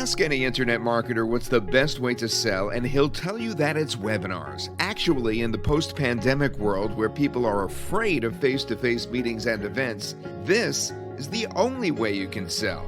Ask any internet marketer what's the best way to sell, and he'll tell you that it's webinars. Actually, in the post-pandemic world where people are afraid of face-to-face meetings and events, this is the only way you can sell.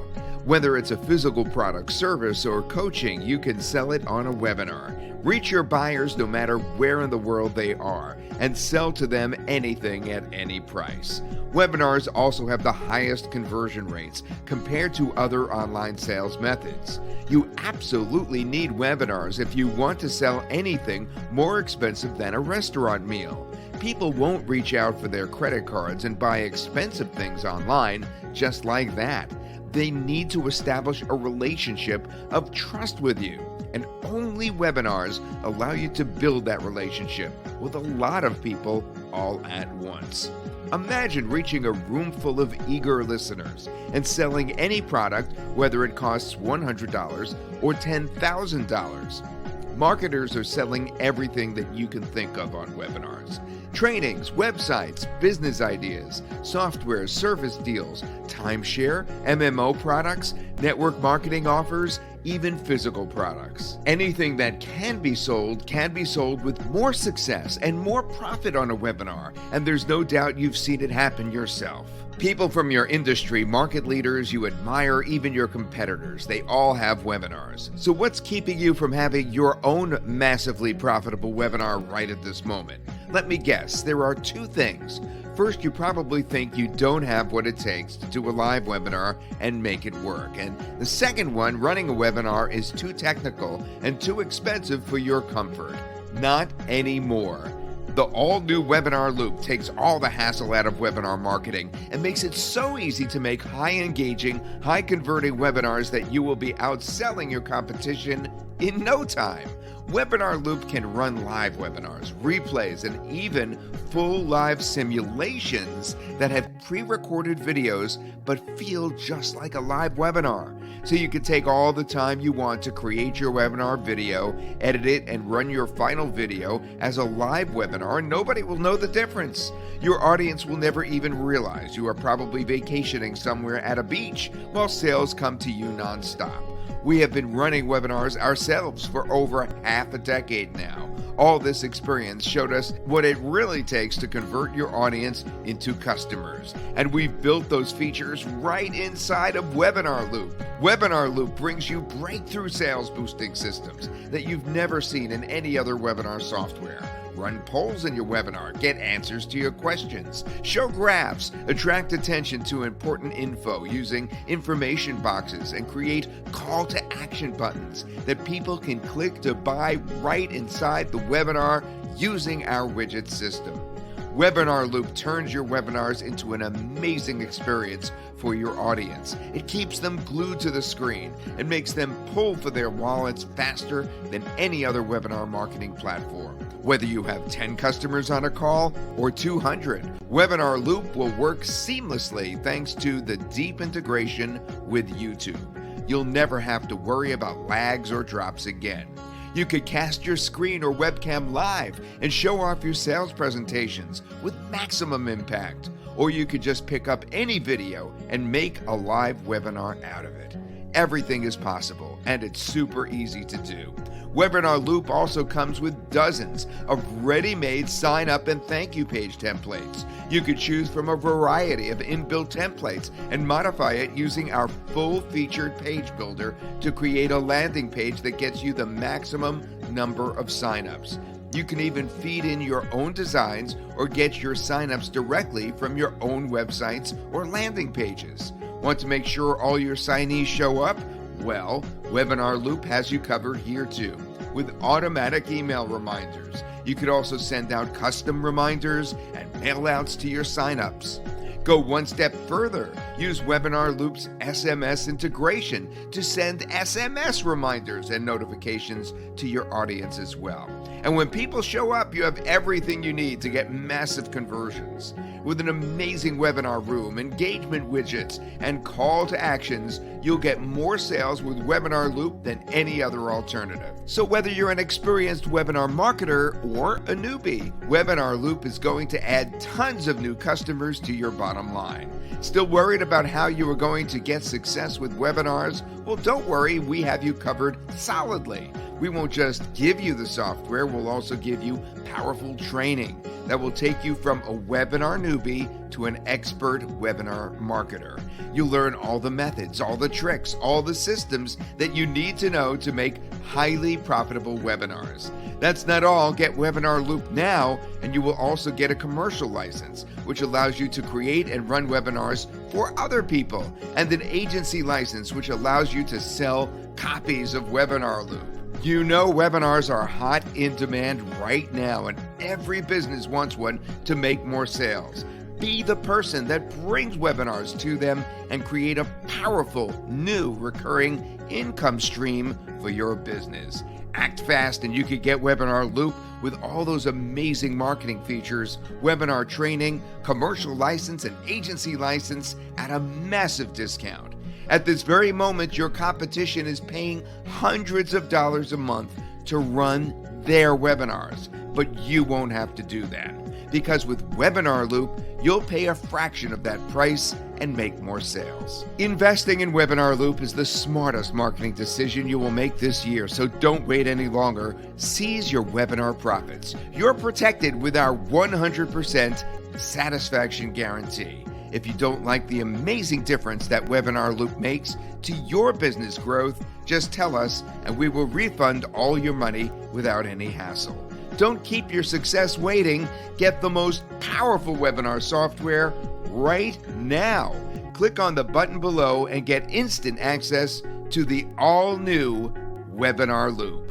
Whether it's a physical product, service, or coaching, you can sell it on a webinar. Reach your buyers no matter where in the world they are, and sell to them anything at any price. Webinars also have the highest conversion rates compared to other online sales methods. You absolutely need webinars if you want to sell anything more expensive than a restaurant meal. People won't reach out for their credit cards and buy expensive things online just like that. They need to establish a relationship of trust with you, and only webinars allow you to build that relationship with a lot of people all at once. Imagine reaching a room full of eager listeners and selling any product, whether it costs $100 or $10,000. Marketers are selling everything that you can think of on webinars. Trainings, websites, business ideas, software, service deals, timeshare, MMO products, network marketing offers, even physical products. Anything that can be sold with more success and more profit on a webinar, and there's no doubt you've seen it happen yourself. People from your industry, market leaders you admire, even your competitors, they all have webinars. So what's keeping you from having your own massively profitable webinar right at this moment? Let me guess, there are two things. First, you probably think you don't have what it takes to do a live webinar and make it work. And the second one, running a webinar is too technical and too expensive for your comfort. Not anymore. The all-new Webinarloop takes all the hassle out of webinar marketing and makes it so easy to make high-engaging, high-converting webinars that you will be outselling your competition in no time. Webinarloop can run live webinars, replays, and even full live simulations that have pre-recorded videos but feel just like a live webinar. So you can take all the time you want to create your webinar video, edit it, and run your final video as a live webinar, and nobody will know the difference. Your audience will never even realize you are probably vacationing somewhere at a beach while sales come to you nonstop. We have been running webinars ourselves for over half a decade now. All this experience showed us what it really takes to convert your audience into customers. And we've built those features right inside of Webinarloop. Webinarloop brings you breakthrough sales boosting systems that you've never seen in any other webinar software. Run polls in your webinar, get answers to your questions, show graphs, attract attention to important info using information boxes, and create call to action buttons that people can click to buy right inside the webinar using our widget system. Webinarloop turns your webinars into an amazing experience for your audience. It keeps them glued to the screen and makes them pull for their wallets faster than any other webinar marketing platform. Whether you have 10 customers on a call or 200, Webinarloop will work seamlessly thanks to the deep integration with YouTube. You'll never have to worry about lags or drops again. You could cast your screen or webcam live and show off your sales presentations with maximum impact. Or you could just pick up any video and make a live webinar out of it. Everything is possible, and it's super easy to do. Webinarloop also comes with dozens of ready-made sign-up and thank you page templates. You could choose from a variety of inbuilt templates and modify it using our full-featured page builder to create a landing page that gets you the maximum number of sign-ups. You can even feed in your own designs or get your sign-ups directly from your own websites or landing pages. Want to make sure all your signees show up? Well, Webinarloop has you covered here too, with automatic email reminders. You could also send out custom reminders and mailouts to your signups. Go one step further. Use Webinarloop's SMS integration to send SMS reminders and notifications to your audience as well. And when people show up, you have everything you need to get massive conversions. With an amazing webinar room, engagement widgets, and call to actions, you'll get more sales with Webinarloop than any other alternative. So whether you're an experienced webinar marketer or a newbie, Webinarloop is going to add tons of new customers to your bottom bottom line. Still worried about how you are going to get success with webinars? Well, don't worry, we have you covered solidly. We won't just give you the software, we'll also give you powerful training that will take you from a webinar newbie to an expert webinar marketer. You'll learn all the methods, all the tricks, all the systems that you need to know to make highly profitable webinars. That's not all. Get Webinarloop now, and you will also get a commercial license, which allows you to create and run webinars for other people, and an agency license, which allows you to sell copies of Webinarloop. You know webinars are hot in demand right now, and every business wants one to make more sales. Be the person that brings webinars to them and create a powerful, new, recurring income stream for your business. Act fast and you could get Webinarloop with all those amazing marketing features, webinar training, commercial license, and agency license at a massive discount. At this very moment, your competition is paying hundreds of dollars a month to run their webinars, but you won't have to do that. Because with Webinarloop, you'll pay a fraction of that price and make more sales. Investing in Webinarloop is the smartest marketing decision you will make this year, so don't wait any longer. Seize your webinar profits. You're protected with our 100% satisfaction guarantee. If you don't like the amazing difference that Webinarloop makes to your business growth, just tell us and we will refund all your money without any hassle. Don't keep your success waiting. Get the most powerful webinar software right now. Click on the button below and get instant access to the all-new Webinarloop.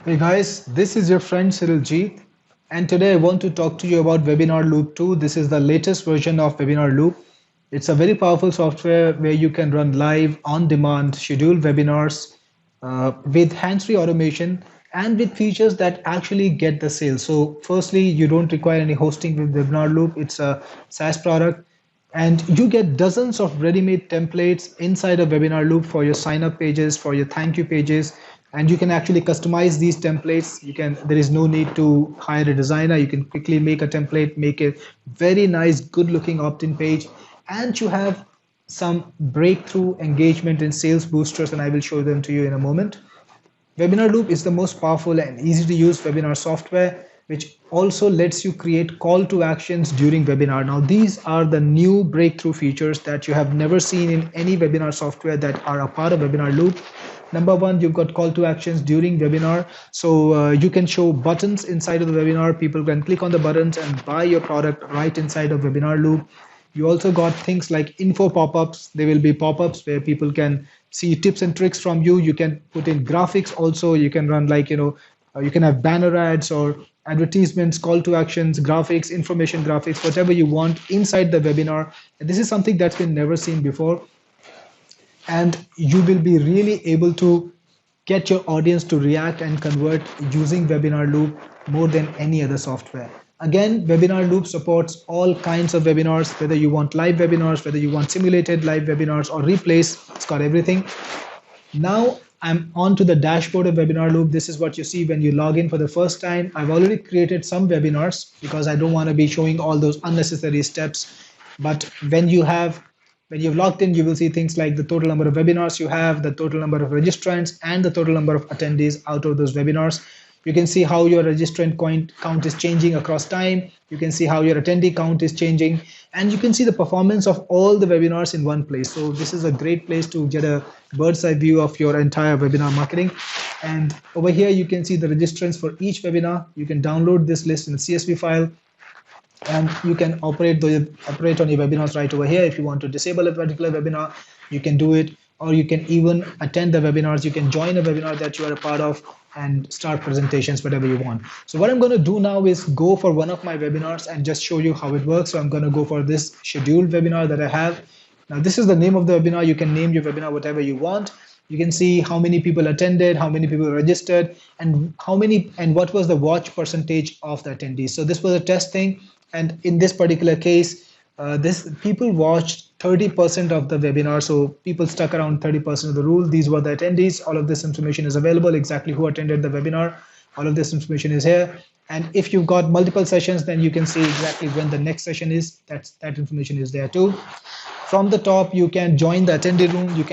Hey guys, this is your friend Cyril G, and today I want to talk to you about Webinarloop 2. This is the latest version of Webinarloop. It's a very powerful software where you can run live, on-demand, scheduled webinars with hands-free automation and with features that actually get the sales. So firstly, you don't require any hosting with Webinarloop. It's a SaaS product. And you get dozens of ready-made templates inside a Webinarloop for your sign-up pages, for your thank you pages, and you can actually customize these templates. There is no need to hire a designer. You can quickly make a template, make a very nice, good-looking opt-in page, and you have some breakthrough engagement and sales boosters, and I will show them to you in a moment. Webinarloop is the most powerful and easy to use webinar software, which also lets you create call to actions during webinar. Now, these are the new breakthrough features that you have never seen in any webinar software that are a part of Webinarloop. Number one, you've got call to actions during webinar. So you can show buttons inside of the webinar. People can click on the buttons and buy your product right inside of Webinarloop. You also got things like info pop-ups. There will be pop-ups where people can see tips and tricks from you. You can put in graphics also. You can run you can have banner ads or advertisements, call to actions, graphics, information graphics, whatever you want inside the webinar. And this is something that's been never seen before. And you will be really able to get your audience to react and convert using Webinarloop more than any other software. Again, Webinarloop supports all kinds of webinars, whether you want live webinars, whether you want simulated live webinars or replays, it's got everything. Now I'm on to the dashboard of Webinarloop. This is what you see when you log in for the first time. I've already created some webinars because I don't want to be showing all those unnecessary steps. But when you've logged in, you will see things like the total number of webinars you have, the total number of registrants, and the total number of attendees out of those webinars. You can see how your registrant count is changing across time. You can see how your attendee count is changing, and you can see the performance of all the webinars in one place. So this is a great place to get a bird's eye view of your entire webinar marketing. And over here, you can see the registrants for each webinar. You can download this list in a CSV file, and you can operate on your webinars right over here. If you want to disable a particular webinar, you can do it, or you can even attend the webinars. You can join a webinar that you are a part of and start presentations, whatever you want. So what I'm going to do now is go for one of my webinars and just show you how it works. So I'm going to go for this scheduled webinar that I have. Now, this is the name of the webinar. You can name your webinar whatever you want. You can see how many people attended, how many people registered, and what was the watch percentage of the attendees. So this was a test thing. And in this particular case, people watched 30% of the webinar. So people stuck around 30% of the rule. These were the attendees. All of this information is available, exactly who attended the webinar. All of this information is here. And if you've got multiple sessions, then you can see exactly when the next session is. That information is there too. From the top, you can join the attendee room. You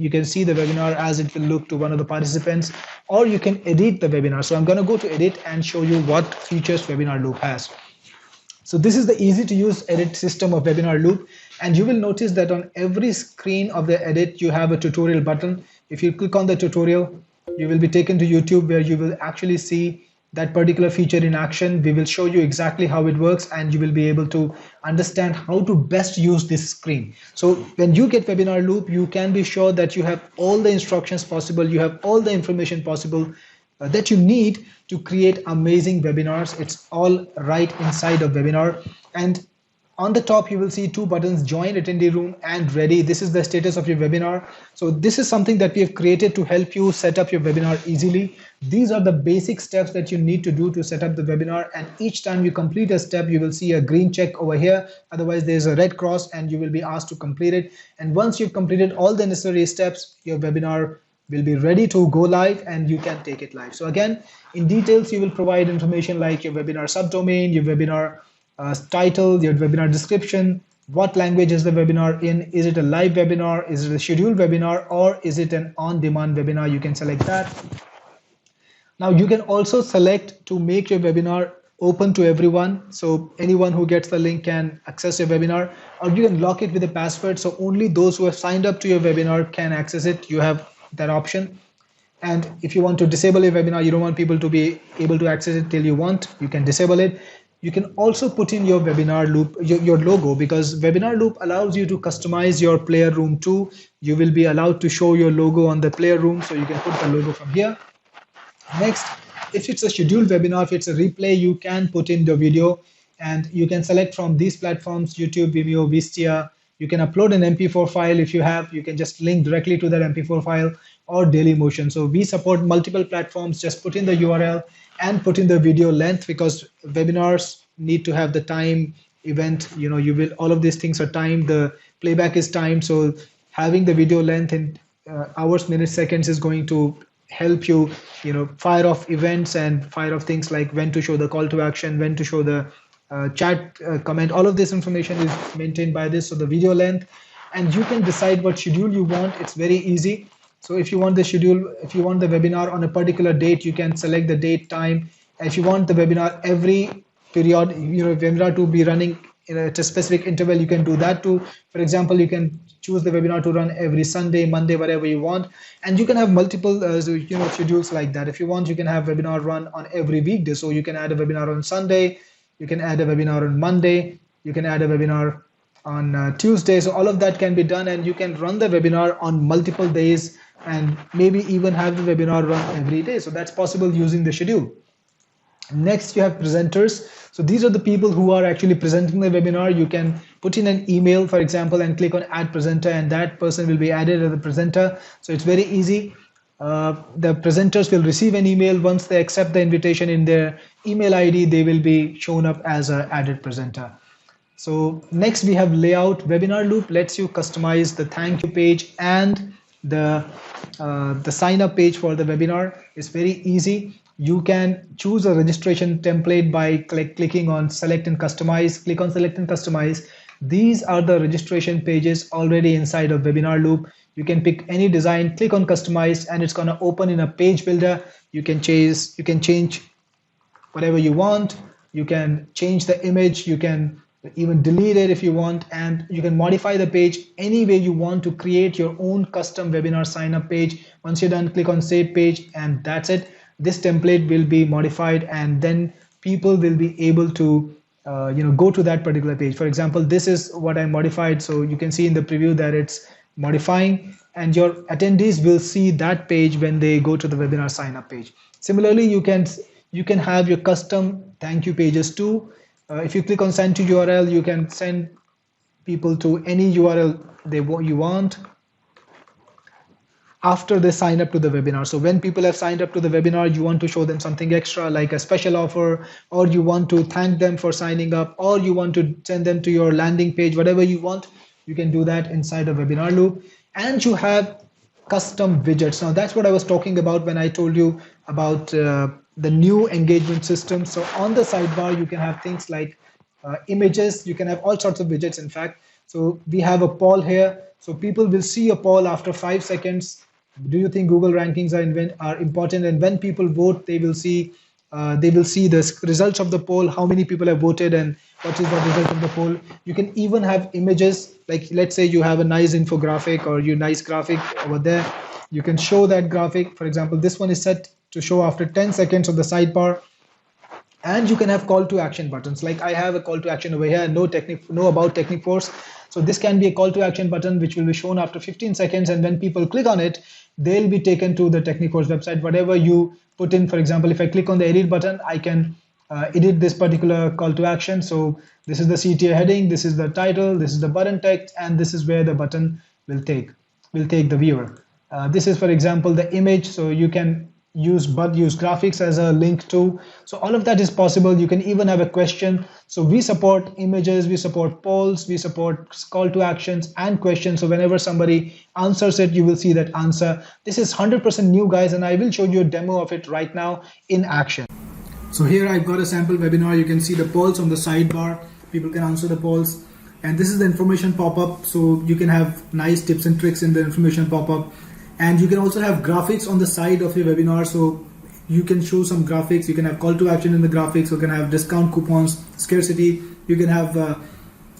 can see the webinar as it will look to one of the participants, or you can edit the webinar. So I'm going to go to edit and show you what features Webinarloop has. So this is the easy to use edit system of Webinarloop, and you will notice that on every screen of the edit you have a tutorial button. If you click on the tutorial, you will be taken to YouTube, where you will actually see that particular feature in action. We will show you exactly how it works, and you will be able to understand how to best use this screen. So when you get Webinarloop, you can be sure that you have all the instructions possible, you have all the information possible that you need to create amazing webinars. It's all right inside of webinar. And on the top, you will see two buttons: join attendee room and ready. This is the status of your webinar. So this is something that we have created to help you set up your webinar easily. These are the basic steps that you need to do to set up the webinar. And each time you complete a step, you will see a green check over here. Otherwise, there's a red cross and you will be asked to complete it. And once you've completed all the necessary steps, your webinar will be ready to go live and you can take it live. So again, in details, you will provide information like your webinar subdomain, your webinar title, your webinar description, what language is the webinar in, is it a live webinar, is it a scheduled webinar, or is it an on-demand webinar. You can select that. Now you can also select to make your webinar open to everyone. So anyone who gets the link can access your webinar, or you can lock it with a password. So only those who have signed up to your webinar can access it. You have that option. And if you want to disable a webinar, you don't want people to be able to access it till you want, you can disable it. You can also put in your Webinarloop, your logo, because Webinarloop allows you to customize your player room too. You will be allowed to show your logo on the player room, so you can put the logo from here. Next, if it's a scheduled webinar, if it's a replay, you can put in the video, and you can select from these platforms: YouTube, Vimeo, Vistia. You can upload an MP4 file if you have. You can just link directly to that MP4 file, or Dailymotion. So we support multiple platforms. Just put in the URL and put in the video length, because webinars need to have the time, event, you will, all of these things are timed, the playback is timed. So having the video length in hours, minutes, seconds is going to help you, fire off events and fire off things like when to show the call to action, when to show the chat comment. All of this information is maintained by this. So the video length, and you can decide what schedule you want. It's very easy. So if you want the schedule, if you want the webinar on a particular date, you can select the date, time. If you want the webinar every period, webinar to be running at a specific interval, you can do that too. For example, you can choose the webinar to run every Sunday, Monday, whatever you want. And you can have multiple schedules like that. If you want, you can have webinar run on every weekday. So you can add a webinar on Sunday, you can add a webinar on Monday, you can add a webinar on Tuesday. So all of that can be done, and you can run the webinar on multiple days, and maybe even have the webinar run every day. So that's possible using the schedule. Next, you have presenters. So these are the people who are actually presenting the webinar. You can put in an email, for example, and click on add presenter, and that person will be added as a presenter. So it's very easy. The presenters will receive an email. Once they accept the invitation in their email ID, they will be shown up as an added presenter. So next, we have layout. Webinarloop lets you customize the thank you page and the sign up page for the webinar. Is very easy. You can choose a registration template by clicking on select and customize. Click on select and customize. These are the registration pages already inside of Webinarloop. You can pick any design, click on customize, and it's going to open in a page builder. You can change whatever you want. You can change the image. You can even delete it if you want, and you can modify the page any way you want to create your own custom webinar sign up page. Once you're done, click on save page, and that's it. This template will be modified, and then people will be able to go to that particular page. For example, this is what I modified. So you can see in the preview that it's modifying, and your attendees will see that page when they go to the webinar sign up page. Similarly, you can have your custom thank you pages too. If you click on send to URL, you can send people to any URL you want after they sign up to the webinar. So when people have signed up to the webinar, you want to show them something extra like a special offer, or you want to thank them for signing up, or you want to send them to your landing page, whatever you want, you can do that inside of Webinarloop. And you have custom widgets. Now that's what I was talking about when I told you the new engagement system. So on the sidebar, you can have things like images. You can have all sorts of widgets, in fact. So we have a poll here. So people will see a poll after 5 seconds. Do you think Google rankings are important? And when people vote, they will see the results of the poll, how many people have voted, and what is the result of the poll. You can even have images, like let's say you have a nice infographic or you nice graphic over there. You can show that graphic. For example, this one is set to show after 10 seconds of the sidebar. And you can have call to action buttons. Like I have a call to action over here, no about Techniforce. So this can be a call to action button which will be shown after 15 seconds, and when people click on it, they'll be taken to the Techniforce website. Whatever you put in, for example, if I click on the edit button, I can edit this particular call to action. So this is the CTA heading, this is the title, this is the button text, and this is where the button will take the viewer. This is, for example, the image. So you can use graphics as a link too. So all of that is possible. You can even have a question. So we support images, we support polls, we support call to actions and questions. So whenever somebody answers it, you will see that answer. This is 100% new, guys, and I will show you a demo of it right now in action. So here I've got a sample webinar. You can see the polls on the sidebar. People can answer the polls. And this is the information pop-up. So you can have nice tips and tricks in the information pop-up. And you can also have graphics on the side of your webinar. So you can show some graphics. You can have call to action in the graphics. You can have discount coupons, scarcity. You can have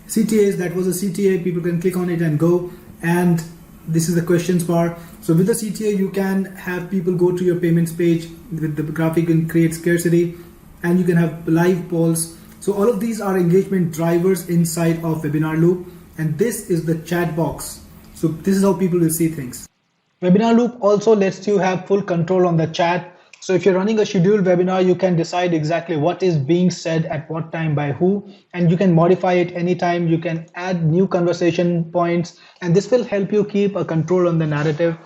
CTAs. That was a CTA. People can click on it and go. And this is the questions bar. So with the CTA, you can have people go to your payments page with the graphic and create scarcity. And you can have live polls. So all of these are engagement drivers inside of Webinarloop. And this is the chat box. So this is how people will see things. Webinarloop also lets you have full control on the chat. So if you're running a scheduled webinar, you can decide exactly what is being said at what time by who, and you can modify it anytime. You can add new conversation points, and this will help you keep a control on the narrative.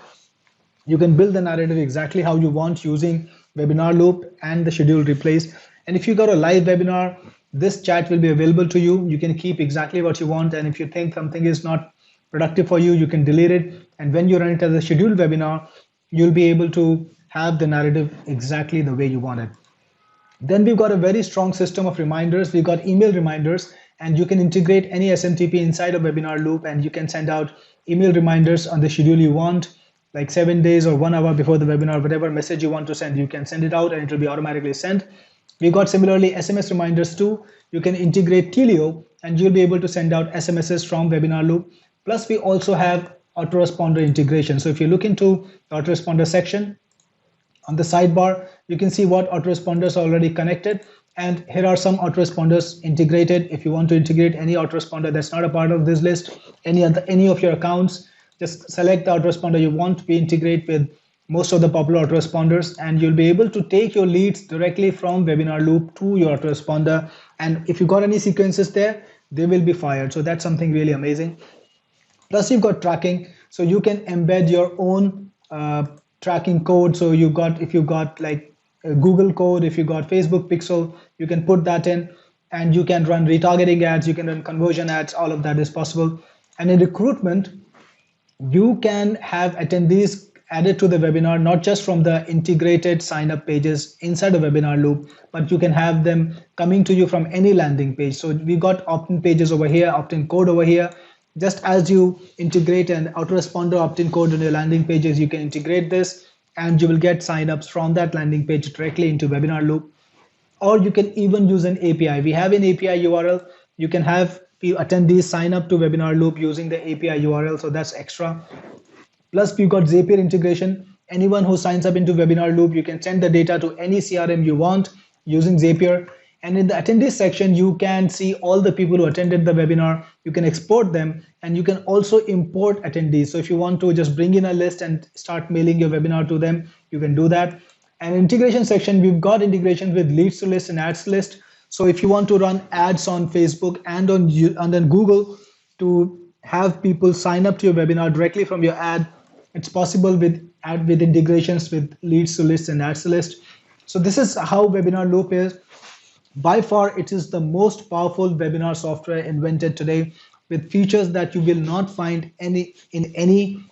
You can build the narrative exactly how you want using Webinarloop and the scheduled replays. And if you got a live webinar, this chat will be available to you. You can keep exactly what you want, and if you think something is not productive for you, you can delete it. And when you run it as a scheduled webinar, you'll be able to have the narrative exactly the way you want it. Then we've got a very strong system of reminders. We've got email reminders, and you can integrate any SMTP inside of Webinarloop, and you can send out email reminders on the schedule you want, like 7 days or 1 hour before the webinar. Whatever message you want to send, you can send it out and it will be automatically sent. We've got similarly SMS reminders too. You can integrate Telio, and you'll be able to send out SMSs from Webinarloop. Plus, we also have autoresponder integration. So if you look into the autoresponder section on the sidebar, you can see what autoresponders are already connected. And here are some autoresponders integrated. If you want to integrate any autoresponder that's not a part of this list, any of your accounts, just select the autoresponder you want to be integrate with most of the popular autoresponders, and you'll be able to take your leads directly from Webinarloop to your autoresponder. And if you got any sequences there, they will be fired. So that's something really amazing. Plus, you've got tracking, so you can embed your own tracking code. So if you got like a Google code, if you got Facebook Pixel, you can put that in, and you can run retargeting ads, you can run conversion ads. All of that is possible. And in recruitment, you can have attendees added to the webinar, not just from the integrated sign-up pages inside of Webinarloop, but you can have them coming to you from any landing page. So we got opt-in pages over here, opt-in code over here. Just as you integrate an autoresponder opt-in code on your landing pages, you can integrate this, and you will get signups from that landing page directly into Webinarloop. Or you can even use an API. We have an API URL. You can have attendees sign up to Webinarloop using the API URL, so that's extra. Plus, we've got Zapier integration. Anyone who signs up into Webinarloop, you can send the data to any CRM you want using Zapier. And in the attendees section, you can see all the people who attended the webinar. You can export them, and you can also import attendees. So if you want to just bring in a list and start mailing your webinar to them, you can do that. And integration section, we've got integration with leads to list and ads to list. So if you want to run ads on Facebook and on Google to have people sign up to your webinar directly from your ad, it's possible with integrations with leads to list and ads to list. So this is how Webinarloop is. By far, it is the most powerful webinar software invented today, with features that you will not find in any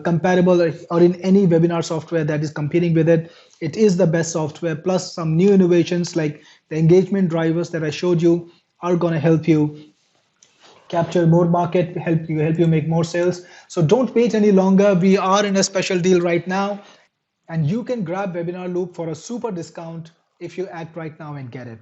comparable or in any webinar software that is competing with it. It is the best software, plus some new innovations like the engagement drivers that I showed you are going to help you capture more market, help you make more sales. So don't wait any longer. We are in a special deal right now, and you can grab Webinar Loop for a super discount if you act right now and get it.